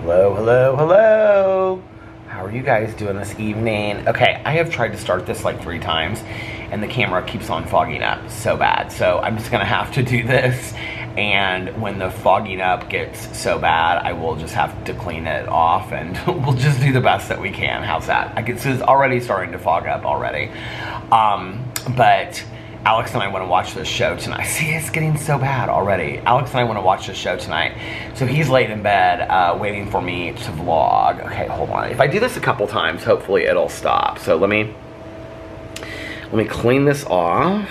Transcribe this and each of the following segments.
Hello, hello, hello. How are you guys doing this evening? Okay, I have tried to start this like 3 times and the camera keeps on fogging up so bad. So I'm just gonna have to do this, and when the fogging up gets so bad, I will just have to clean it off and we'll just do the best that we can. How's that? I guess it's already starting to fog up already. But Alex and I want to watch this show tonight. See, it's getting so bad already. Alex and I want to watch this show tonight. So he's laid in bed waiting for me to vlog. Okay, hold on. If I do this a couple times, hopefully it'll stop. So let me clean this off.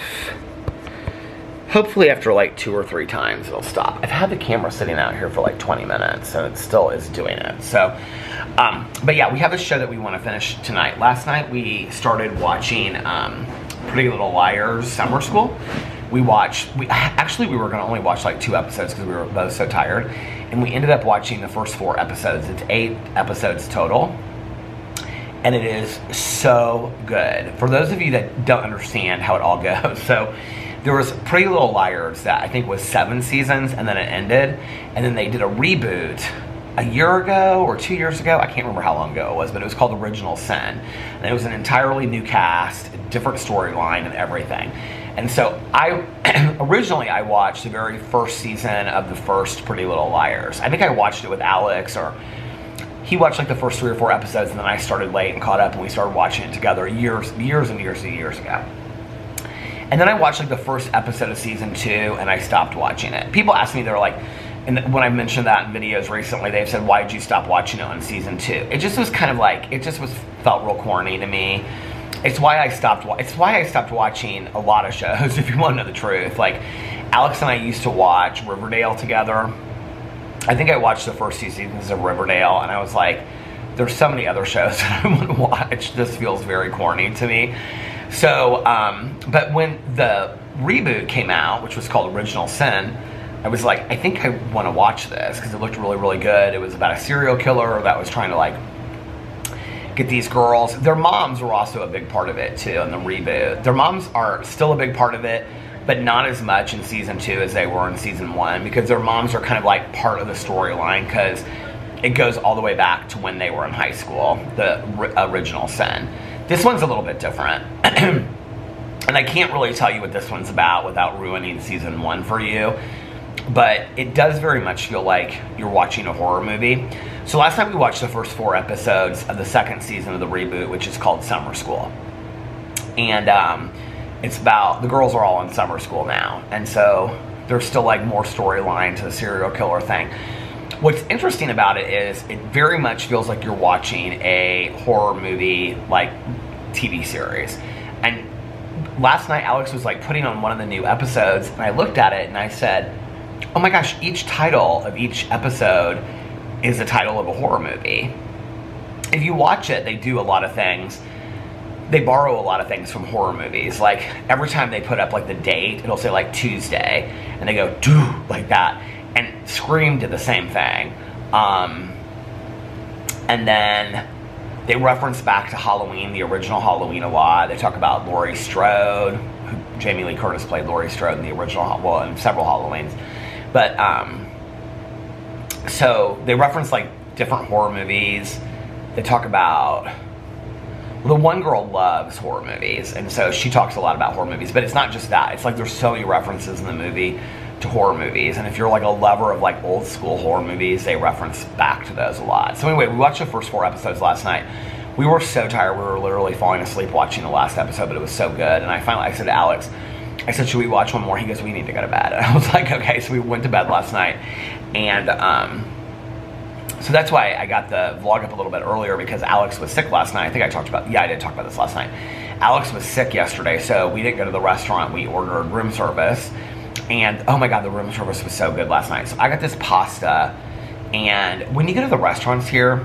Hopefully after like 2 or 3 times it'll stop. I've had the camera sitting out here for like 20 minutes and it still is doing it. So, but yeah, we have a show that we want to finish tonight. Last night we started watching Pretty Little Liars Summer School. We were gonna only watch like 2 episodes because we were both so tired, and we ended up watching the first 4 episodes. It's 8 episodes total, and it is so good. For those of you that don't understand how it all goes, so there was Pretty Little Liars that I think was 7 seasons, and then it ended, and then they did a reboot a year ago or 2 years ago. I can't remember how long ago it was, but it was called Original Sin. And it was an entirely new cast, different storyline and everything. And so originally I watched the very first season of the first Pretty Little Liars. I think I watched it with Alex, or he watched like the first 3 or 4 episodes, and then I started late and caught up, and we started watching it together years and years and years ago. And then I watched like the first episode of season 2 and I stopped watching it. People ask me, they're like, and when I mentioned that in videos recently, they've said, why did you stop watching it on season 2? It just was kind of like, felt real corny to me. It's why I stopped watching a lot of shows, if you want to know the truth. Like, Alex and I used to watch Riverdale together. I think I watched the first 2 seasons of Riverdale, and I was like, there's so many other shows that I want to watch. This feels very corny to me. So, but when the reboot came out, which was called Original Sin, I was like, I think I want to watch this because it looked really, really good. It was about a serial killer that was trying to like get these girls. Their moms were also a big part of it too in the reboot. Their moms are still a big part of it, but not as much in season 2 as they were in season 1, because their moms are kind of like part of the storyline, because it goes all the way back to when they were in high school, the Original Sin. This one's a little bit different. And I can't really tell you what this one's about without ruining season 1 for you. But it does very much feel like you're watching a horror movie. So last night we watched the first 4 episodes of the 2nd season of the reboot, which is called Summer School. And it's about, the girls are all in summer school now. And so there's still like more storyline to the serial killer thing. What's interesting about it is it very much feels like you're watching a horror movie, like TV series. And last night Alex was like putting on one of the new episodes, and I looked at it and I said, oh my gosh, each title of each episode is the title of a horror movie. If you watch it, they do a lot of things. They borrow a lot of things from horror movies. Like, every time they put up like the date, it'll say like Tuesday, and they go, doo, like that. And Scream did the same thing. And then they reference back to Halloween, the original Halloween, a lot. They talk about Laurie Strode, who Jamie Lee Curtis played Laurie Strode in the original, well, in several Halloweens. But, so they reference like different horror movies. They talk about, well, the one girl loves horror movies, and so she talks a lot about horror movies, but it's not just that. It's like there's so many references in the movie to horror movies, and if you're like a lover of like old school horror movies, they reference back to those a lot. So anyway, we watched the first 4 episodes last night. We were so tired, we were literally falling asleep watching the last episode, but it was so good. And I said to Alex, I said, should we watch one more? He goes, we need to go to bed. And I was like, okay. So we went to bed last night, and so that's why I got the vlog up a little bit earlier, because Alex was sick last night. I think I talked about, yeah, I did talk about this last night. Alex was sick yesterday, so we didn't go to the restaurant. We ordered room service. And oh my God, the room service was so good last night. So I got this pasta, and when you go to the restaurants here,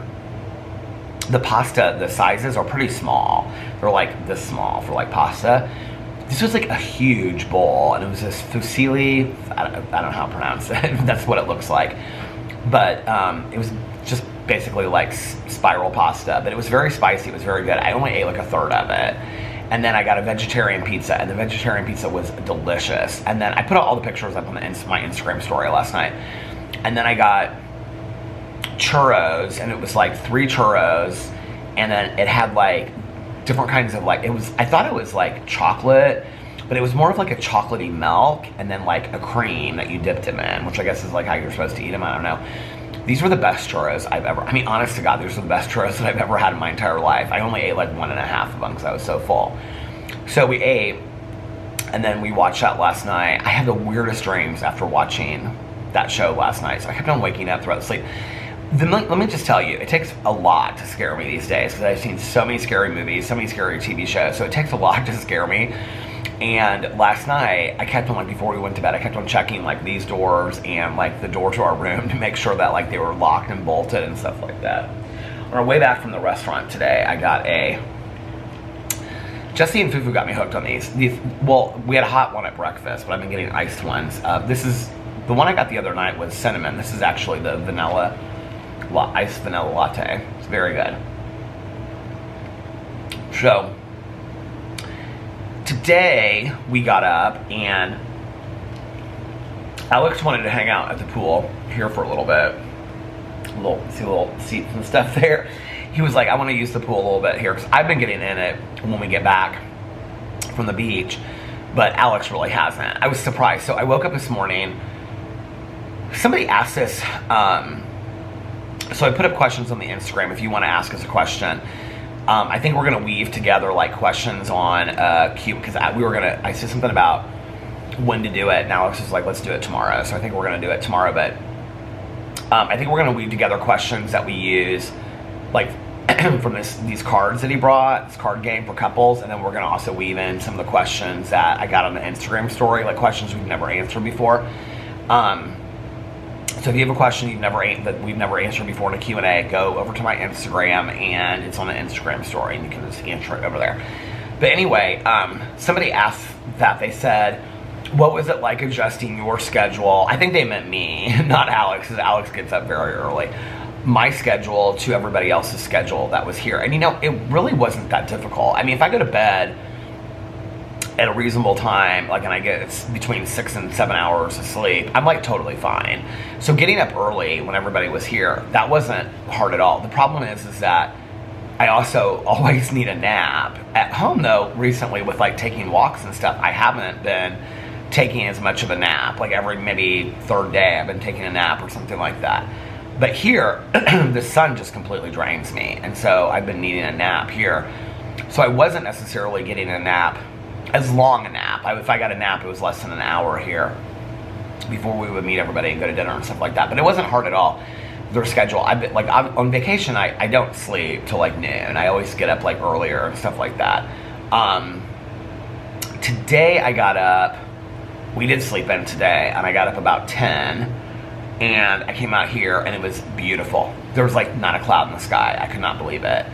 the pasta, the sizes are pretty small. They're like this small for like pasta. This was like a huge bowl, and it was this fusilli, I don't know how to pronounce it. That's what it looks like. But it was just basically like spiral pasta, but it was very spicy. It was very good. I only ate like a third of it. And then I got a vegetarian pizza, and the vegetarian pizza was delicious. And then I put all the pictures up on my Instagram story last night. And then I got churros, and it was like 3 churros, and then it had like different kinds of like, I thought it was like chocolate, but it was more of like a chocolatey milk, and then like a cream that you dipped them in, which I guess is like how you're supposed to eat them, I don't know. These were the best churros I've ever, I mean, honest to God, these were the best churros that I've ever had in my entire life. I only ate like 1.5 of them because I was so full. So we ate, and then we watched that last night. I had the weirdest dreams after watching that show last night, so I kept on waking up throughout the sleep. Let me just tell you, it takes a lot to scare me these days, because I've seen so many scary movies, so many scary TV shows, so it takes a lot to scare me. And last night, I kept on, like, before we went to bed, I kept on checking, like, these doors and, like, the door to our room to make sure that, like, they were locked and bolted and stuff like that. On our way back from the restaurant today, I got Jesse and Fufu got me hooked on these. Well, we had a hot one at breakfast, but I've been getting iced ones. This is, the one I got the other night was cinnamon. This is actually the iced vanilla latte. It's very good. So, today we got up and Alex wanted to hang out at the pool here for a little bit. See little seats and stuff there. He was like, I want to use the pool a little bit here, because I've been getting in it when we get back from the beach, but Alex really hasn't. I was surprised. So I woke up this morning. Somebody asked this, so I put up questions on the Instagram if you want to ask us a question. I think we're going to weave together like questions on because I said something about when to do it, and Alex was like, let's do it tomorrow. So I think we're going to do it tomorrow, but I think we're going to weave together questions that we use, like from these cards that he brought, this card game for couples, and then we're going to also weave in some of the questions that I got on the Instagram story, like questions we've never answered before. So if you have a question that we've never answered before in a Q&A, go over to my Instagram, and it's on the Instagram story, and you can just answer it over there. But anyway, somebody asked that. They said, what was it like adjusting your schedule? I think they meant me, not Alex, because Alex gets up very early. My schedule to everybody else's schedule that was here. And you know, it really wasn't that difficult. I mean, if I go to bed at a reasonable time, like, and I get between 6 and 7 hours of sleep, I'm like totally fine. So getting up early when everybody was here, that wasn't hard at all. The problem is that I also always need a nap. At home though, recently with like taking walks and stuff, I haven't been taking as much of a nap. Like every maybe third day I've been taking a nap or something like that. But here, the sun just completely drains me, and so I've been needing a nap here. So I wasn't necessarily getting a nap, as long a nap. If I got a nap, it was less than an hour here before we would meet everybody and go to dinner and stuff like that. But it wasn't hard at all, their schedule. On vacation, I don't sleep till like noon. I always get up like earlier and stuff like that. Today I got up, we did sleep in today, and I got up about 10. And I came out here, and it was beautiful. There was like not a cloud in the sky. I could not believe it.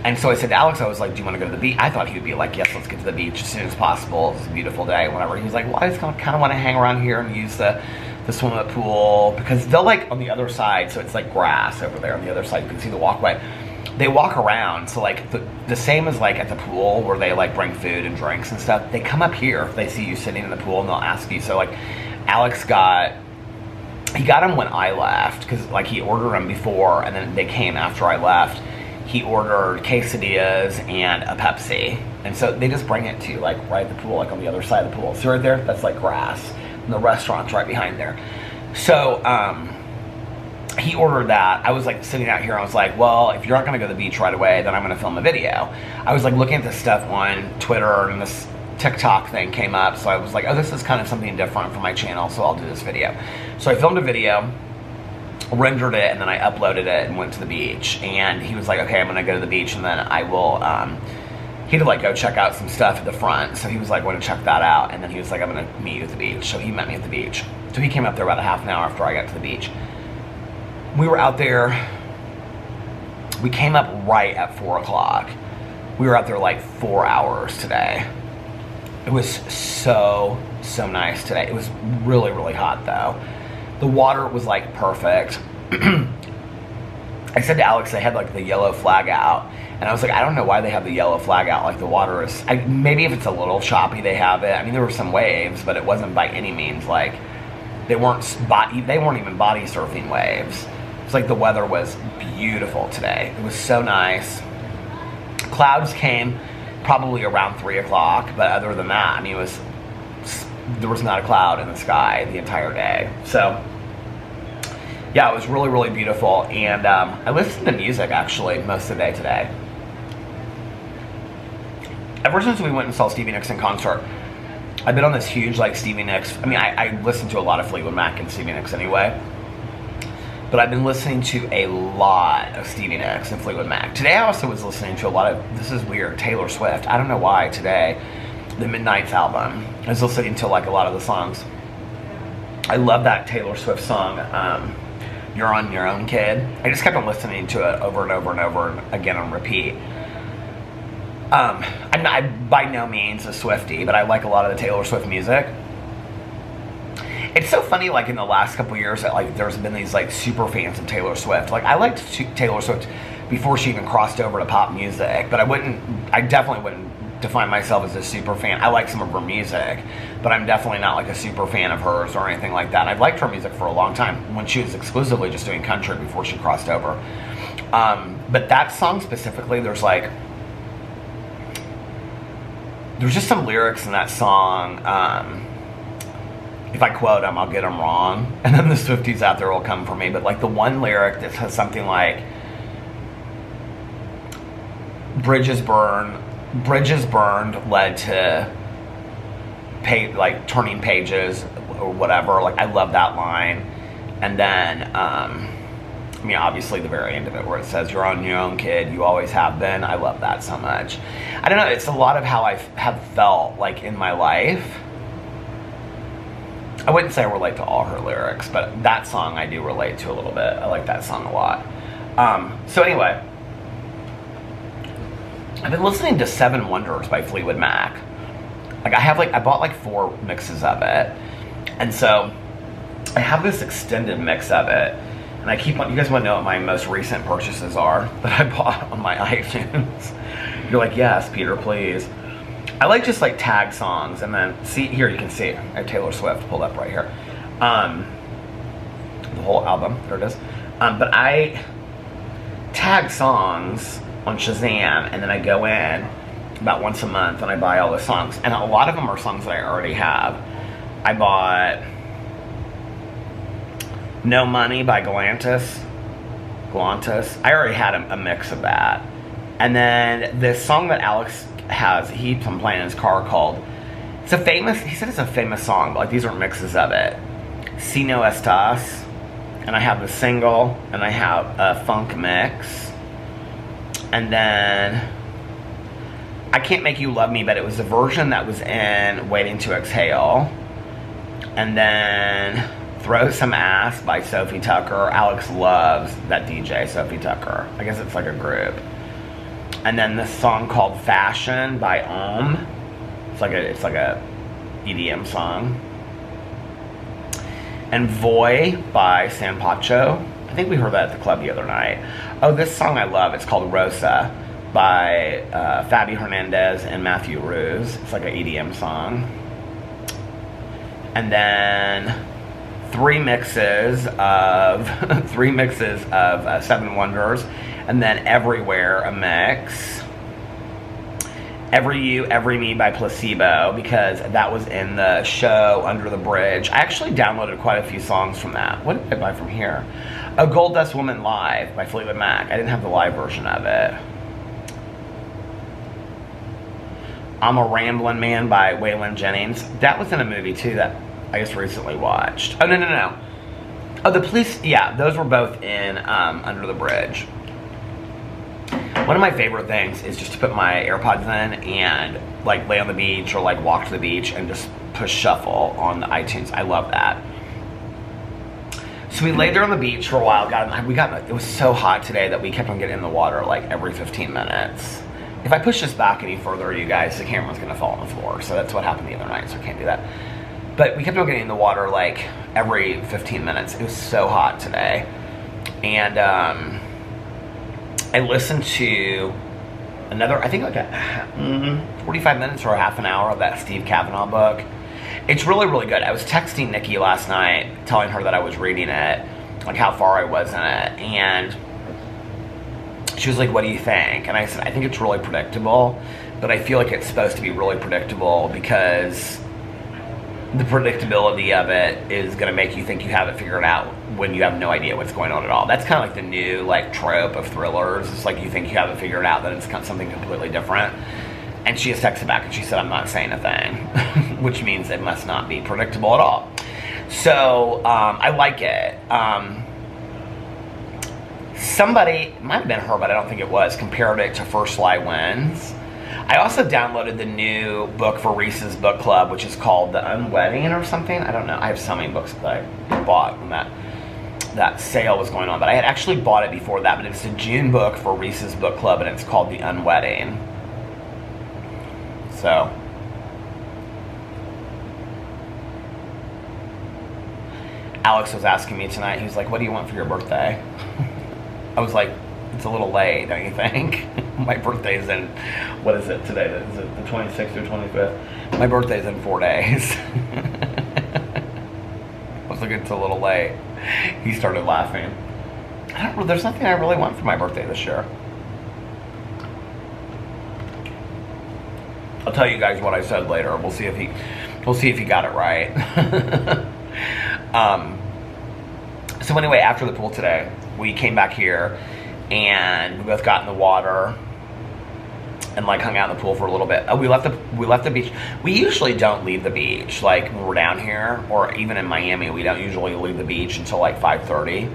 And so I said to Alex, I was like, do you want to go to the beach? I thought he would be like, yes, let's get to the beach as soon as possible. It's a beautiful day, whatever. He was like, well, I just kind of want to hang around here and use the swimming pool, because they'll like on the other side, so it's like grass over there on the other side. You can see the walkway. They walk around, so like the same as like at the pool where they like bring food and drinks and stuff. They come up here if they see you sitting in the pool, and they'll ask you. So like Alex got them when I left, because like he ordered them before, and then they came after I left. He ordered quesadillas and a Pepsi, and so they just bring it to you like right at the pool, like on the other side of the pool. So right there, that's like grass, and the restaurant's right behind there. So he ordered that. I was like sitting out here, and I was like, well, if you're not gonna go to the beach right away, then I'm gonna film a video. I was like looking at this stuff on Twitter, and this TikTok thing came up, so I was like, oh, this is kind of something different for my channel, so I'll do this video. So I filmed a video, rendered it, and then I uploaded it and went to the beach. And he was like, okay, I'm gonna go to the beach, and then I will, he had to like go check out some stuff at the front, so he was like, going to check that out, and then he was like, I'm gonna meet you at the beach. So he met me at the beach. So he came up there about a half an hour after I got to the beach. We were out there, we came up right at 4 o'clock. We were out there like 4 hours today. It was so nice today. It was really, really hot though. The water was like perfect. I said to Alex, they had like the yellow flag out, and I was like, I don't know why they have the yellow flag out. Like the water is, maybe if it's a little choppy, they have it. I mean, there were some waves, but it wasn't by any means like, they weren't even body surfing waves. like the weather was beautiful today. It was so nice. Clouds came probably around 3 o'clock, but other than that, I mean, there was not a cloud in the sky the entire day. So yeah, it was really, really beautiful. And I listened to music actually most of the day today. Ever since we went and saw Stevie Nicks in concert, I've been on this huge like Stevie Nicks. I mean, I listen to a lot of Fleetwood Mac and Stevie Nicks anyway, but I've been listening to a lot of Stevie Nicks and Fleetwood Mac. Today I also was listening to a lot of, this is weird, Taylor Swift. I don't know why today, the Midnight's album. I was listening to like a lot of the songs. I love that Taylor Swift song, You're on Your Own, Kid. I just kept on listening to it over and over and over again on repeat. I'm by no means a Swiftie, but I like a lot of the Taylor Swift music. It's so funny, like in the last couple years, that like there's been these like super fans of Taylor Swift. Like I liked Taylor Swift before she even crossed over to pop music, but I definitely wouldn't define myself as a super fan. I like some of her music, but I'm definitely not like a super fan of hers or anything like that. I've liked her music for a long time when she was exclusively just doing country before she crossed over. But that song specifically, there's just some lyrics in that song. If I quote them, I'll get them wrong, and then the Swifties out there will come for me. But like the one lyric that says something like, bridges burned led to turning pages or whatever. Like I love that line. And then I mean, obviously the very end of it where it says, you're on your own, kid, you always have been. I love that so much. I don't know, it's a lot of how I have felt like in my life. I wouldn't say I relate to all her lyrics, but that song I do relate to a little bit. I like that song a lot. So anyway, I've been listening to Seven Wonders by Fleetwood Mac. Like I bought like 4 mixes of it. And so I have this extended mix of it. And I keep on, you guys want to know what my most recent purchases are that I bought on my iTunes? You're like, yes, Peter, please. I like just like tag songs, and then see here you can see I have Taylor Swift pulled up right here, the whole album, there it is. But I tag songs on Shazam, and then I go in about once a month and I buy all the songs, and a lot of them are songs that I already have. I bought No Money by Galantis. I already had a mix of that, and then this song that Alex has, he keeps on playing in his car called, he said it's a famous song, but like these are mixes of it. Si No Estás, and I have the single, and I have a funk mix, and then I Can't Make You Love Me, but it was the version that was in Waiting to Exhale, and then Throw Some Ass by Sophie Tucker. Alex loves that DJ, Sophie Tucker. I guess it's like a group. And then this song called Fashion by It's like a EDM song. And Voy by Sanpacho. I think we heard that at the club the other night. Oh, this song I love. It's called Rosa by Fabi Hernandez and Matthew Ruse. It's like an EDM song. And then 3 mixes of Seven Wonders. And then Everywhere, a mix. Every You, Every Me by Placebo, because that was in the show Under the Bridge. I actually downloaded quite a few songs from that. What did I buy from here? A Gold Dust Woman Live by Fleetwood Mac. I didn't have the live version of it. I'm a Ramblin' Man by Waylon Jennings. That was in a movie too that I just recently watched. Oh, no. Oh, the police, yeah, those were both in Under the Bridge. One of my favorite things is just to put my AirPods in and like lay on the beach or like walk to the beach and just push shuffle on the iTunes. I love that. So we laid there on the beach for a while. It was so hot today that we kept on getting in the water like every 15 minutes. If I push this back any further, you guys, the camera's gonna fall on the floor. So that's what happened the other night, so I can't do that. But we kept on getting in the water like every 15 minutes. It was so hot today. And I listened to another, I think like a 45 minutes or a half an hour of that Steve Kavanaugh book. It's really, really good. I was texting Nikki last night telling her that I was reading it, like how far I was in it, and she was like, what do you think? And I said, I think it's really predictable, but I feel like it's supposed to be really predictable because the predictability of it is going to make you think you have it figured out when you have no idea what's going on at all. That's kind of like the new like trope of thrillers. It's like you think you have it figured out, then it's something completely different. And she just texted back and she said, I'm not saying a thing, which means it must not be predictable at all. So I like it. Somebody, might have been her, but I don't think it was, compared it to First Lie Wins. I also downloaded the new book for Reese's Book Club, which is called The Unwedding or something. I don't know. I have so many books that I bought when that sale was going on. But I had actually bought it before that. But it's a June book for Reese's Book Club, and it's called The Unwedding. So. Alex was asking me tonight. He was like, what do you want for your birthday? I was like, it's a little late, don't you think? My birthday's in, what is it today? Is it the 26th or 25th? My birthday's in 4 days. I was like, it's a little late. He started laughing. There's nothing I really want for my birthday this year. I'll tell you guys what I said later. We'll see if he got it right. So anyway, after the pool today, we came back here and we both got in the water and like hung out in the pool for a little bit. We left the beach. We usually don't leave the beach like when we're down here, or even in Miami, we don't usually leave the beach until like 5:30.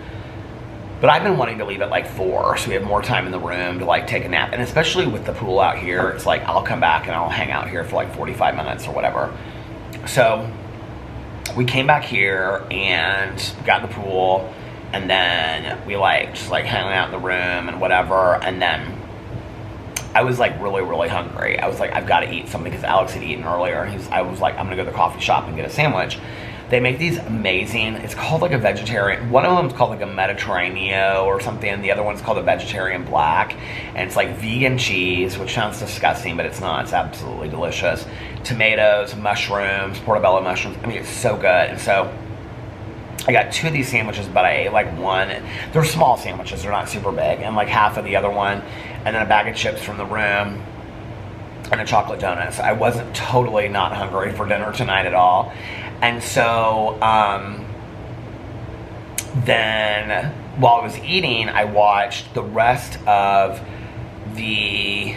But I've been wanting to leave at like 4, so we have more time in the room to like take a nap. And especially with the pool out here, it's like I'll come back and I'll hang out here for like 45 minutes or whatever. So we came back here and got in the pool, and then we like just like hung out in the room and whatever. And then I was like really hungry. I was like, I've got to eat something because Alex had eaten earlier, and I was like, I'm gonna go to the coffee shop and get a sandwich. They make these amazing, it's called like a vegetarian, one of them is called like a Mediterranean or something, the other one's called a vegetarian black, and it's like vegan cheese, which sounds disgusting, but it's not, it's absolutely delicious. Tomatoes, mushrooms, portobello mushrooms, I mean, it's so good. And so I got 2 of these sandwiches, but I ate like 1. They're small sandwiches, they're not super big, and like half of the other one, and then a bag of chips from the room, and a chocolate donut. So I wasn't totally not hungry for dinner tonight at all. And so then while I was eating, I watched the rest of the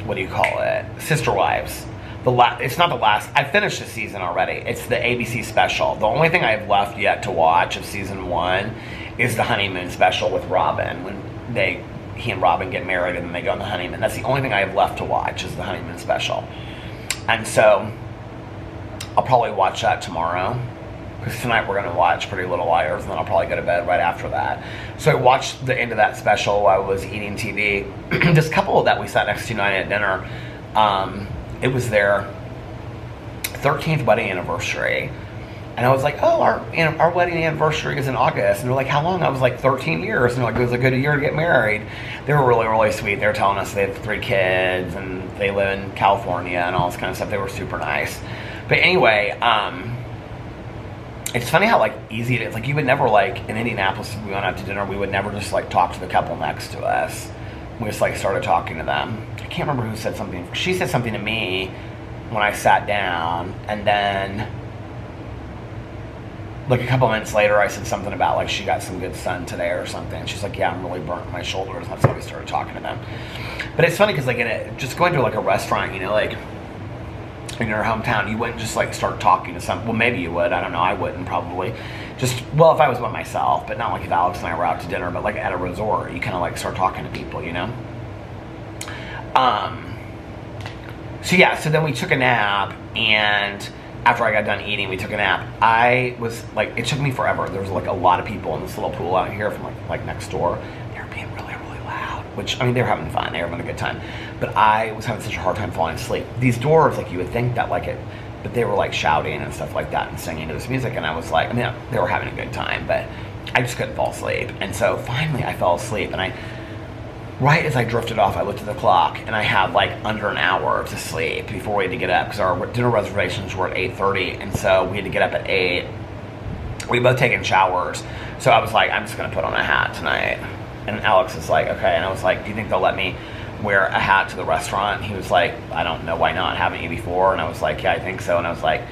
what do you call it, Sister Wives. It's not the last, I finished the season already. It's the ABC special. The only thing I have left yet to watch of season 1 is the honeymoon special with Robin, when he and Robin get married and then they go on the honeymoon. That's the only thing I have left to watch, is the honeymoon special. And so I'll probably watch that tomorrow, because tonight we're going to watch Pretty Little Liars, and then I'll probably go to bed right after that. So I watched the end of that special while I was eating TV. This couple that we sat next to tonight at dinner, it was their 13th wedding anniversary. And I was like, oh, our wedding anniversary is in August. And they're like, how long? I was like, 13 years. And they're like, it was a good year to get married. They were really sweet. They were telling us they have 3 kids and they live in California and all this kind of stuff. They were super nice. But anyway, it's funny how like easy it is. Like you would never like, in Indianapolis, if we went out to dinner, we would never just like talk to the couple next to us. We just like started talking to them. I can't remember who said something. She said something to me when I sat down, and then like a couple minutes later, I said something about like she got some good sun today or something. And she's like, yeah, I'm really burnt in my shoulders. And that's how we started talking to them. But it's funny because like just going to like a restaurant, you know, like in your hometown, you wouldn't just like start talking to some, well maybe you would, I don't know, I wouldn't probably. Just, well, if I was by myself, but not like if Alex and I were out to dinner, but like at a resort, you kind of like start talking to people, you know? So yeah, so then we took a nap, and after I got done eating, we took a nap. I was like, it took me forever. There was like a lot of people in this little pool out here from like next door. They were being really loud, which, I mean, they were having fun. They were having a good time. But I was having such a hard time falling asleep. These doors, like you would think that like it, but they were like shouting and stuff like that and singing to this music. And I was like, I mean, they were having a good time, but I just couldn't fall asleep. And so finally I fell asleep, and right as I drifted off, I looked at the clock, and I had like under an hour to sleep before we had to get up, because our dinner reservations were at 8:30, and so we had to get up at 8. We both taken showers. So I was like, I'm just going to put on a hat tonight. And Alex is like, okay. And I was like, do you think they'll let me wear a hat to the restaurant? He was like, I don't know, why not? Haven't you before? And I was like, yeah, I think so. And I was like,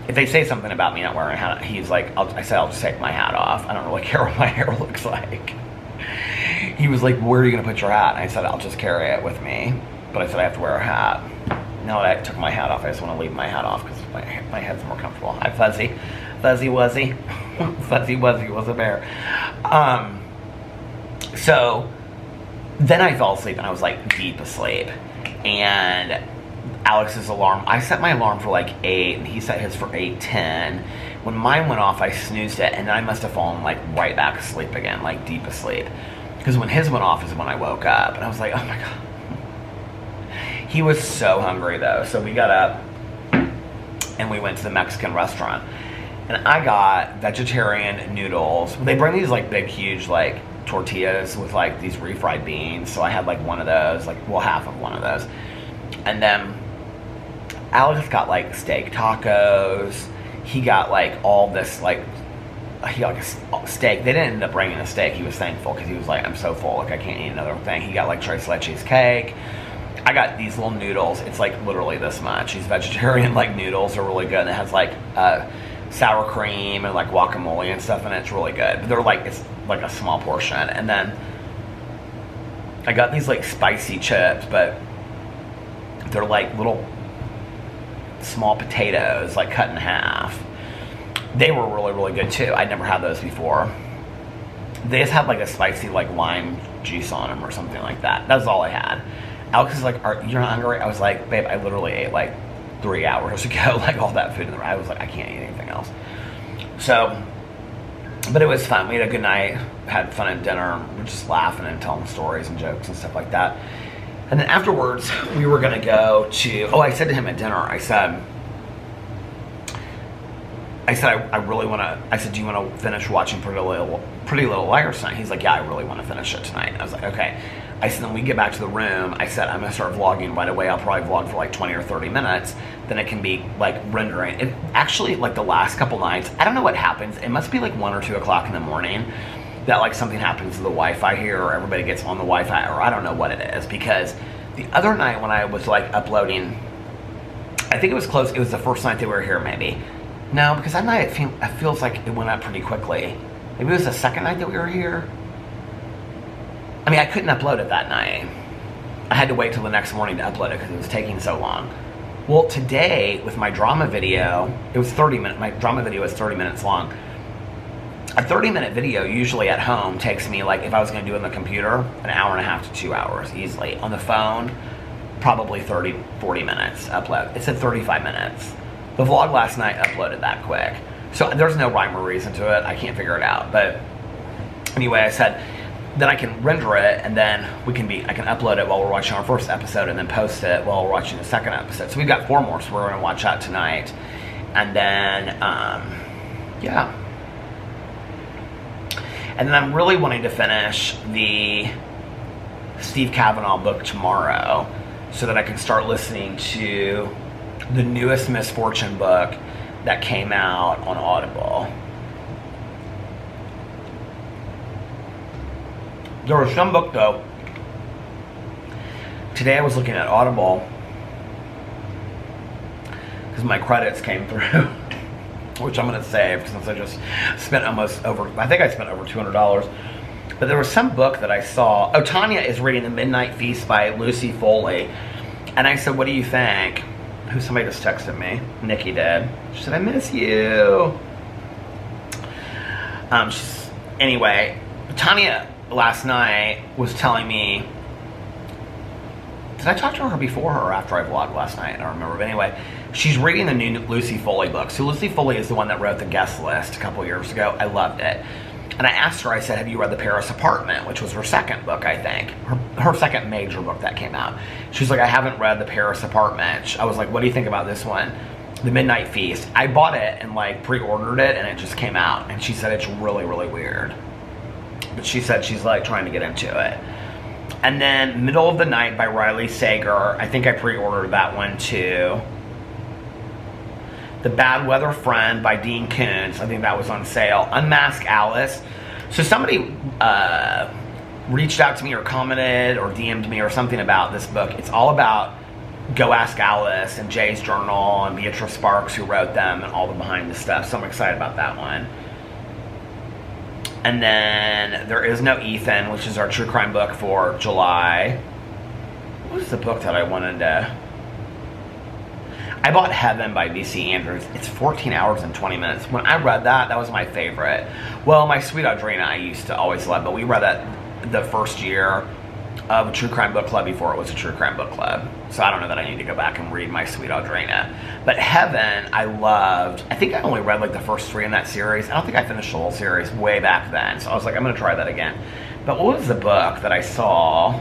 if they say something about me not wearing a hat, he's like, I said, I'll just take my hat off. I don't really care what my hair looks like. He was like, where are you going to put your hat? And I said, I'll just carry it with me. But I said, I have to wear a hat. Now that I took my hat off, I just want to leave my hat off because my head's more comfortable. Hi, Fuzzy. Fuzzy Wuzzy. Fuzzy Wuzzy was a bear. So then I fell asleep and I was like deep asleep. And Alex's alarm, I set my alarm for like 8 and he set his for 8:10. When mine went off, I snoozed it and then I must have fallen like right back asleep again, like deep asleep. Because when his went off is when I woke up and I was like, oh my God. He was so hungry though. So we got up and we went to the Mexican restaurant. And I got vegetarian noodles. They bring these like big, huge like tortillas with like these refried beans. So I had like one of those, like, well, half of one of those. And then Alex got like steak tacos. He got like all this like, he got like a steak. They didn't end up bringing a steak. He was thankful because he was like, I'm so full, like I can't eat another thing. He got like tres leches cake. I got these little noodles. It's like literally this much. These vegetarian like noodles are really good. And it has like sour cream and like guacamole and stuff in it. It's really good. But they're like, it's like a small portion. And then I got these like spicy chips, but they're like little small potatoes like cut in half. They were really, really good too. I'd never had those before. They just had like a spicy like lime juice on them or something like that. That's all I had. Alex is like, you're not hungry? I was like, babe, I literally ate like 3 hours ago, like all that food in the room. I was like, I can't eat anything else. So, but it was fun. We had a good night, had fun at dinner. We're just laughing and telling stories and jokes and stuff like that. And then afterwards, we were gonna go to, I said to him at dinner, I said, I really wanna, I said, do you wanna finish watching Pretty Little Liars tonight? He's like, yeah, I really wanna finish it tonight. I was like, okay. I said, then we get back to the room. I said, I'm gonna start vlogging right away. I'll probably vlog for like 20 or 30 minutes. Then it can be like rendering. It actually, like the last couple nights, I don't know what happens. It must be like 1 or 2 o'clock in the morning that like something happens to the Wi-Fi here or everybody gets on the Wi-Fi or I don't know what it is. Because the other night when I was like uploading, I think it was close. It was the first night that we were here maybe. No, because that night it feels like it went up pretty quickly. Maybe it was the second night that we were here. I mean, I couldn't upload it that night. I had to wait till the next morning to upload it because it was taking so long. Well, today, with my drama video, it was 30 minutes. My drama video is 30 minutes long. A 30-minute video usually at home takes me, like, if I was going to do it on the computer, an hour and a half to 2 hours easily. On the phone, probably 30, 40 minutes upload. It said 35 minutes. The vlog last night uploaded that quick. So there's no rhyme or reason to it. I can't figure it out. But anyway, I said, then I can render it and then I can upload it while we're watching our first episode and then post it while we're watching the second episode. So we've got 4 more, so we're going to watch that tonight. And then, yeah. And then I'm really wanting to finish the Steve Kavanaugh book tomorrow so that I can start listening to the newest Misfortune book that came out on Audible. There was some book though. Today I was looking at Audible because my credits came through, which I'm going to save since I just spent I think I spent over $200. But there was some book that I saw. Oh, Tanya is reading The Midnight Feast by Lucy Foley. And I said, what do you think? Somebody just texted me. Nikki did. She said, I miss you. Anyway, Tanya last night was telling me, did I talk to her before or after I vlogged last night? I don't remember. But anyway, she's reading the new Lucy Foley book. So Lucy Foley is the one that wrote The Guest List a couple years ago. I loved it. And I asked her, I said, have you read The Paris Apartment, which was her second book, I think. Her second major book that came out. She's like, I haven't read The Paris Apartment. I was like, what do you think about this one? The Midnight Feast. I bought it and like pre-ordered it and it just came out. And she said it's really, really weird. But she said she's like trying to get into it. And then Middle of the Night by Riley Sager. I think I pre-ordered that one too. The Bad Weather Friend by Dean Koontz. I think that was on sale. Unmask Alice. So somebody reached out to me or commented or DM'd me or something about this book. It's all about Go Ask Alice and Jay's journal and Beatrice Sparks, who wrote them, and all the behind the stuff. So I'm excited about that one. And then There Is No Ethan, which is our true crime book for July. What was the book that I wanted to... I bought Heaven by V.C. Andrews. It's 14 hours and 20 minutes. When I read that, that was my favorite. Well, My Sweet Audrina I used to always love, but we read that the first year of a true crime book club before it was a true crime book club. So I don't know that I need to go back and read My Sweet Audrina. But Heaven, I loved. I think I only read like the first 3 in that series. I don't think I finished the whole series way back then. So I was like, I'm going to try that again. But what was the book that I saw?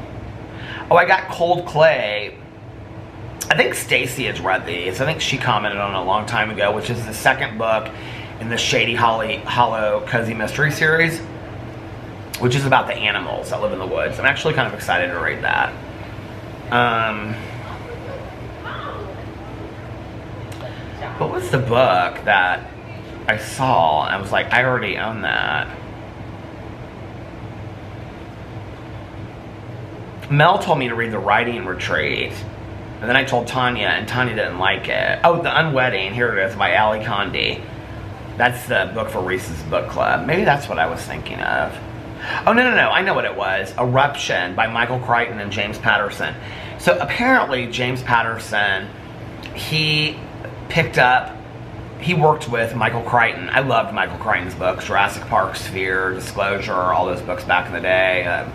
Oh, I got Cold Clay. I think Stacy has read these. I think she commented on it a long time ago, which is the second book in the Shady Hollow Cozy Mystery series, which is about the animals that live in the woods. I'm actually kind of excited to read that. What was the book that I saw and I was like, I already own that? Mel told me to read The Writing Retreat. And then I told Tanya, and Tanya didn't like it. Oh, The Unwedding. Here it is, by Ali Condi. That's the book for Reese's Book Club. Maybe that's what I was thinking of. Oh, no. I know what it was. Eruption by Michael Crichton and James Patterson. So apparently James Patterson, he worked with Michael Crichton. I loved Michael Crichton's books. Jurassic Park, Sphere, Disclosure, all those books back in the day.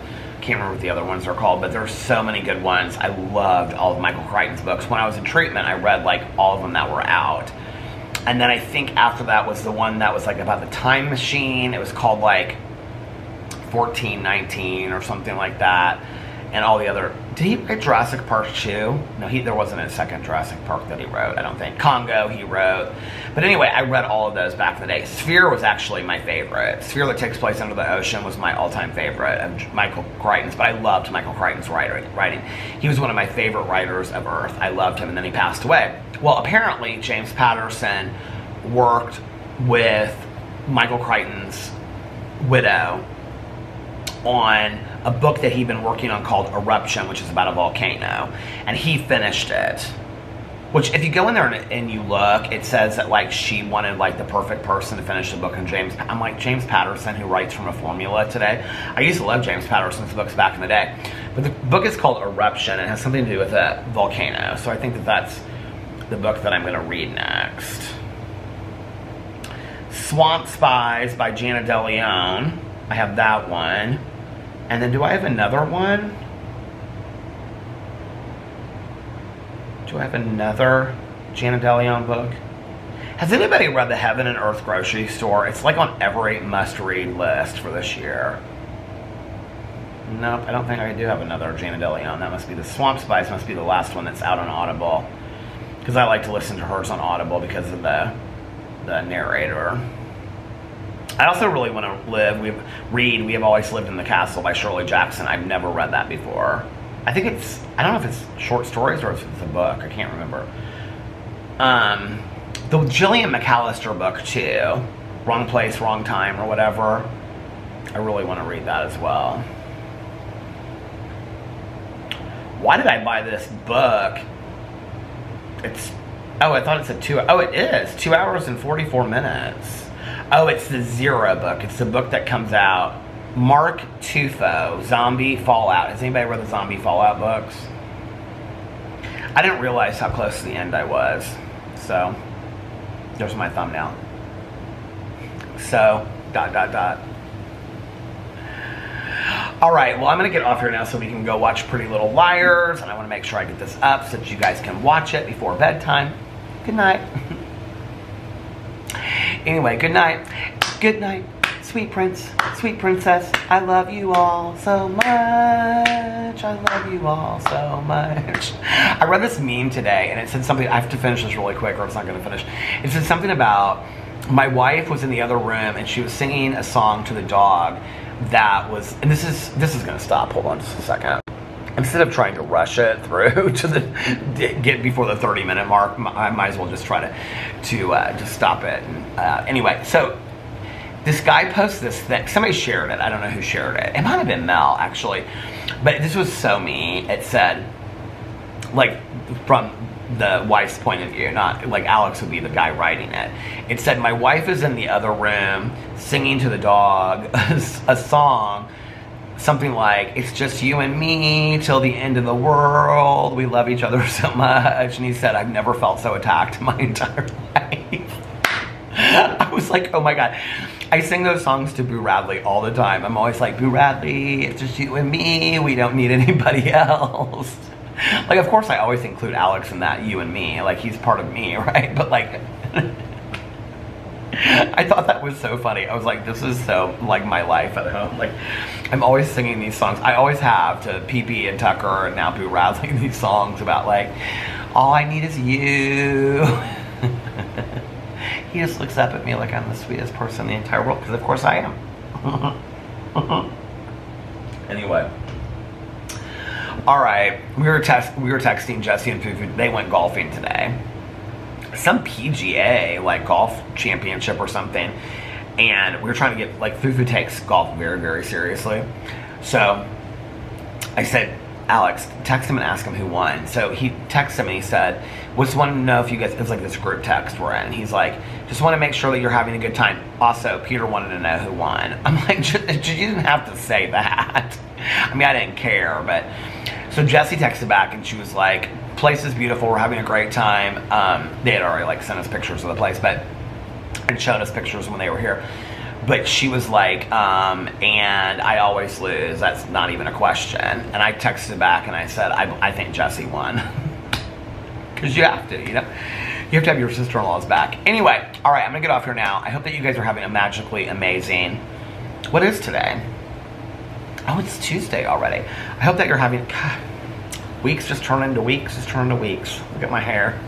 Can't remember what the other ones are called, but there's so many good ones. I loved all of Michael Crichton's books. When I was in treatment, I read like all of them that were out. And then I think after that was the one that was like about the time machine. It was called like 1419 or something like that. And all the other... Did he write Jurassic Park 2? No, there wasn't a second Jurassic Park that he wrote, I don't think. Congo he wrote. But anyway, I read all of those back in the day. Sphere was actually my favorite. Sphere that takes place under the ocean was my all-time favorite of Michael Crichton's. But I loved Michael Crichton's writing. He was one of my favorite writers of Earth. I loved him, and then he passed away. Well, apparently, James Patterson worked with Michael Crichton's widow on a book that he'd been working on called Eruption, which is about a volcano, and he finished it. Which, if you go in there and you look, it says that like she wanted like the perfect person to finish the book, and I'm like, James Patterson, who writes from a formula today. I used to love James Patterson's books back in the day, but the book is called Eruption and it has something to do with a volcano. So I think that that's the book that I'm going to read next. Swamp Spies by Jana DeLeon. I have that one. And then do I have another one? Do I have another Jana DeLeon book? Has anybody read the Heaven and Earth Grocery Store? It's like on every must-read list for this year. Nope, I don't think I do have another Jana DeLeon. That must be the Swamp Spies, must be the last one that's out on Audible. Because I like to listen to hers on Audible because of the narrator. I also really want to read We Have Always Lived in the Castle by Shirley Jackson. I've never read that before. I think it's, I don't know if it's short stories or if it's a book. I can't remember. The Gillian McAllister book too. Wrong Place, Wrong Time or whatever. I really want to read that as well. Why did I buy this book? Oh, I thought it said it is 2 hours and 44 minutes. Oh, it's the Zero book. It's the book that comes out. Mark Tufo, Zombie Fallout. Has anybody read the Zombie Fallout books? I didn't realize how close to the end I was. So, there's my thumbnail. So, ... Alright, well I'm going to get off here now so we can go watch Pretty Little Liars. And I want to make sure I get this up so that you guys can watch it before bedtime. Good night. Anyway, good night. Good night, sweet prince, sweet princess. I love you all so much. I love you all so much. I read this meme today and it said something, I have to finish this really quick or it's not going to finish. It said something about my wife was in the other room and she was singing a song to the dog that was, and this is going to stop. Hold on just a second. instead of trying to rush it through to the get before the 30-minute mark, I might as well just try to just stop it. And, anyway, so this guy posted this thing. Somebody shared it. I don't know who shared it. It might have been Mel, actually. But this was so mean. It said, like, from the wife's point of view, not like Alex would be the guy writing it. It said, my wife is in the other room singing to the dog a song, something like, it's just you and me till the end of the world. We love each other so much. And he said, I've never felt so attacked in my entire life. I was like, oh my God. I sing those songs to Boo Radley all the time. I'm always like, Boo Radley, it's just you and me. We don't need anybody else. Like, of course, I always include Alex in that you and me. Like, he's part of me, right? But, like, I thought that was so funny. I was like, this is so, like, my life at home. Like, I'm always singing these songs. I always have to Pee-Pee and Tucker and now Boo Radley these songs about, like, all I need is you. He just looks up at me like I'm the sweetest person in the entire world, because of course I am. Anyway. Alright, we were texting Jesse and Fufu. They went golfing today. Some PGA, like, golf championship or something. And we were trying to get, like, Fufu takes golf very, very seriously. So, I said, Alex, text him and ask him who won. So he texted him and he said, just want to know if you guys, it's like this group text we're in. He's like, just want to make sure that you're having a good time. Also, Peter wanted to know who won. I'm like, you didn't have to say that. I mean, I didn't care, but. So Jessie texted back and she was like, place is beautiful, we're having a great time. They had already, like, sent us pictures of the place, but, and showed us pictures when they were here. But she was like, and I always lose. That's not even a question. And I texted back and I said, I think Jessie won. Because you have to, you know? You have to have your sister-in-law's back. Anyway, all right, I'm going to get off here now. I hope that you guys are having a magically amazing... What is today? Oh, it's Tuesday already. I hope that you're having... God, weeks just turn into weeks, just turn into weeks. Look at my hair.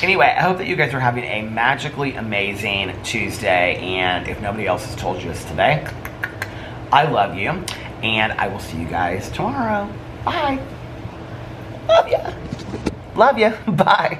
Anyway, I hope that you guys are having a magically amazing Tuesday, and if nobody else has told you this today, I love you, and I will see you guys tomorrow. Bye. Love ya. Love ya. Bye.